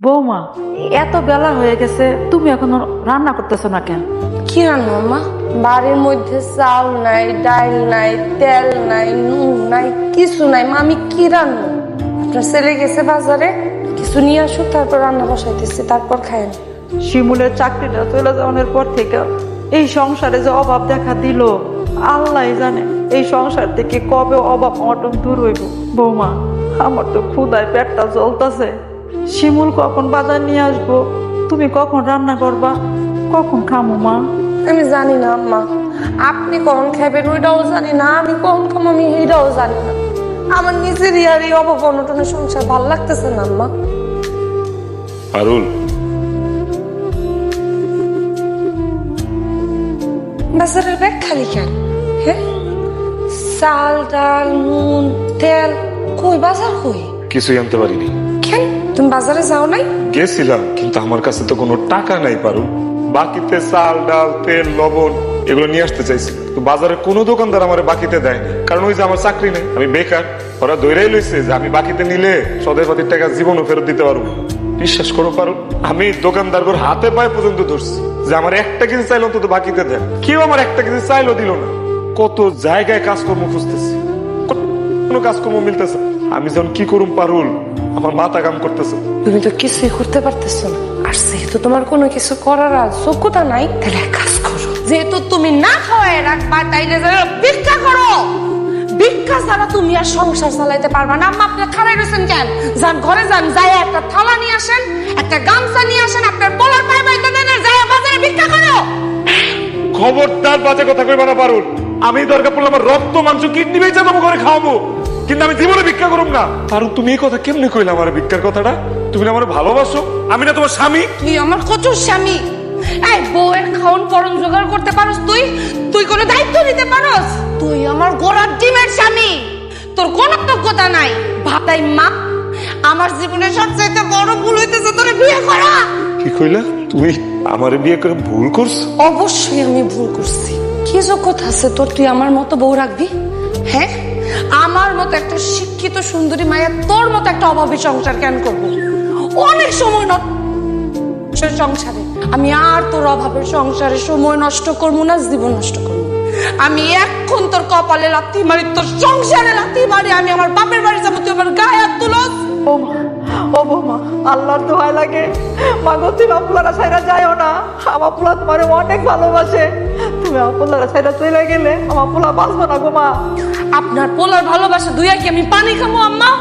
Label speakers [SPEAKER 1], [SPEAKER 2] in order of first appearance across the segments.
[SPEAKER 1] বৌমা, এত বেলা হয়ে গেছে, তুমি এখনো রান্না করতেছো না কেন?
[SPEAKER 2] কি রান্না মা? বাড়ির মধ্যে চাল নাই, ডাল নাই, তেল নাই, নুন নাই, কিছু নাই মা। আমি কি রান্না? আপনার ছেলে গেছে বাজারে, কিছু নিয়ে আসুক, তারপর রান্না বসাইতেছি, তারপর খায়েন।
[SPEAKER 1] শিমুলের চাকরিটা চলে যাওয়ার পর থেকে এই সংসারে যে অভাব দেখা দিল, আল্লাহ জানে এই সংসার থেকে কবে অভাব অটন দূর হইব। বৌমা, আমার তো ক্ষুধায় পেটটা জ্বলতেছে। শিমুল কখন বাজার নিয়ে আসবো, তুমি কখন রান্না করবা, কখন খামো মা?
[SPEAKER 2] আমি জানি না আম্মা, আপনি কখন খাবেন ওইটাও জানি না, আমি কখন খাবো আমি এইটাও জানি না। আমার নিজেরই আর এই অভাব অনটনের সংসার ভালো লাগতেছে না আম্মা।
[SPEAKER 3] পারুল,
[SPEAKER 2] বাজারের ব্যাগ খালি কেন? হ্যাঁ, চাল ডাল নুন তেল কই? বাজার কই?
[SPEAKER 3] কিছুই আনতে পারিনি।
[SPEAKER 2] কেন তুমি বাজারে যাও নাই?
[SPEAKER 3] গেছিলাম, কিন্তু আমার কাছে তো কোনো টাকা নাই পারুল। বাকিতে চাল ডাল তেল লবণ এগুলো নিয়ে আসতে চাইছি, তো বাজারে কোনো দোকানদার আমার বাকিতে দেয়নি, কারণ ওই যে আমার চাকরি নেই, আমি বেকার। ওরা ধৈরাই লইছে যে আমি বাকিতে নিলে সদাইপাতির টাকা জীবনও ফেরত দিতে পারবো। বিশ্বাস করো পারুল, আমি দোকানদার করে হাতে পায়ে পর্যন্ত ধরছি যে আমার একটা কিছু চাইলো অন্তত বাকিতে দেন। কেউ আমার একটা কিছু চাইলো দিল না। কত জায়গায় কাজকর্ম খুঁজতেছি, কোনো কাজকর্ম মিলতেছে। আমি যখন কি করুম পারুল, আমার মাথা কাম করতেছে।
[SPEAKER 2] তুমি তো কিছুই করতে পারতেছো না, আর যেহেতু তোমার কোনো কিছু করার আর যোগ্যতা নাই, তাহলে এক কাজ করো। যেহেতু তুমি না খাওয়াই রাখবা, তাইলে ভিক্ষা করো। ভিক্ষা ছাড়া তুমি আর সংসার চালাইতে পারবা না। আম্মা, আপনি খাড়াই রয়েছেন কেন? যান ঘরে যান, যাই একটা থালা নিয়ে আসেন, একটা গামছা নিয়ে আসেন, আপনার পোলার পায়ে বাইতে দেন, যাই বাজারে ভিক্ষা করো।
[SPEAKER 3] খবরদার বাজে কথা কইবা না পারুল। আমি দরকার পড়লে আমার রক্ত মাংস কিডনি বেচে তোমাকে করে খাওয়াবো, কিন্তু আমি জীবনে ভিক্ষা করুম না। পারুল, তুমি এই কথা কেমনে কইলা আমার ভিক্ষার কথাটা? তুমি না আমার ভালোবাসো, আমি না তোমার স্বামী।
[SPEAKER 2] তুই আমার কচুর স্বামী। এই বউয়ের খাওন পরন জোগাড় করতে পারস তুই? তুই কোনো দায়িত্ব নিতে পারস? তুই আমার গোড়ার ডিমের স্বামী, তোর কোনো যোগ্যতা নাই। ভাতাই মা, আমার জীবনে সবচাইতে বড় ভুল হইতেছে তোরে বিয়ে করা।
[SPEAKER 3] কি কইলা? তুমি আমারে বিয়ে করে ভুল করছো?
[SPEAKER 2] অবশ্যই আমি ভুল করছি। কি যোগ্যতা আছে তোর তুই আমার মতো বউ রাখবি? হ্যাঁ, আমার মতো একটা শিক্ষিত সুন্দরী মায়া তোর মতো একটা অভাবী সংসার কেন করবো? অনেক সময় সংসারে আমি আর তোর অভাবের সংসারে সময় নষ্ট করবো না, জীবন নষ্ট করবো। আমি এখন তোর কপালে লাথি মারি, তোর সংসারে লাথি মারি, আমি আমার বাপের বাড়ি যাবো, তুই আমার গায়ে হাত তুলস।
[SPEAKER 1] বৌমা, ও বৌমা, আল্লাহর দোহাই লাগে, মাগো তুমি আপুলারা ছাইরা যাইও না। আমার পোলা তোমার অনেক ভালোবাসে। তুমি আমার পোলারা ছাইরা চলে গেলে আমার পোলা বাঁচবো না গো মা।
[SPEAKER 2] আপনার পোলার ভালোবাসা দুই আর কি আমি পানি খাবো আম্মা?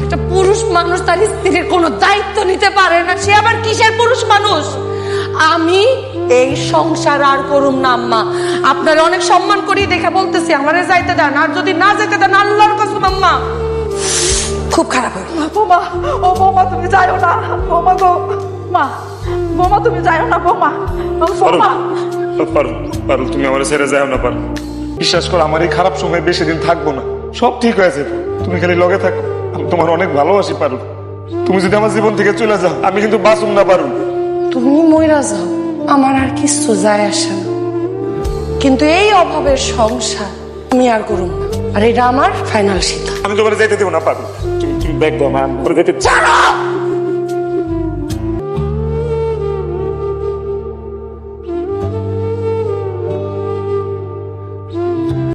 [SPEAKER 2] একটা পুরুষ মানুষ তার স্ত্রীর কোনো দায়িত্ব নিতে পারে না, সে আবার কিসের পুরুষ মানুষ? আমি এই সংসার আর করুম না আম্মা। আপনার অনেক সম্মান করি দেখে বলতেছি, আমারে যাইতে দেন, আর যদি না যেতে দেন আল্লাহর কসম আম্মা খুব খারাপ হবে।
[SPEAKER 1] বৌমা, ও বৌমা তুমি যাইও না। বৌমা গো, মা, বৌমা তুমি যাইও না। বৌমা, বৌমা।
[SPEAKER 3] পারুল, পারুল তুমি আমার ছেড়ে যাও না পারুল। বিশ্বাস করো, আমার এই খারাপ সময় বেশি দিন থাকবো না, সব ঠিক হয়ে যাবে। তুমি খালি লগে থাকো, আমি তোমার অনেক ভালোবাসি পারুল। তুমি যদি আমার জীবন থেকে চলে যাও, আমি কিন্তু বাঁচুম না পারুল।
[SPEAKER 2] তুমি মইরা যাও, আমার আর কিছু যায় আসে না, কিন্তু এই অভাবের সংসার আমি আর করুম না, আর এটা আমার ফাইনাল সিদ্ধান্ত।
[SPEAKER 3] আমি তোমার যেতে দেবো না পারুল। তুমি ব্যাগ দাও, আমার যেতে
[SPEAKER 2] ছাড়ো।